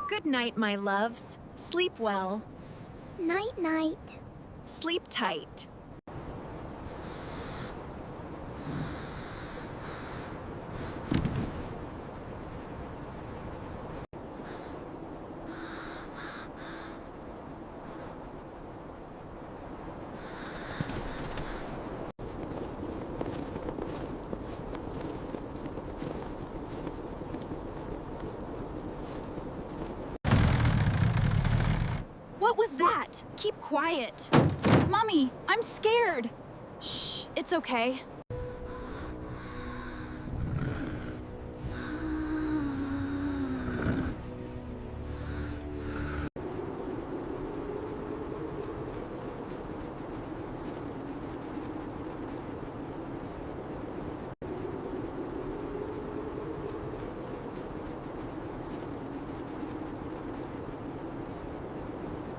Good night, my loves. Sleep well. Night-night. Sleep tight. What was that? Keep quiet. Mommy, I'm scared. Shh, it's okay.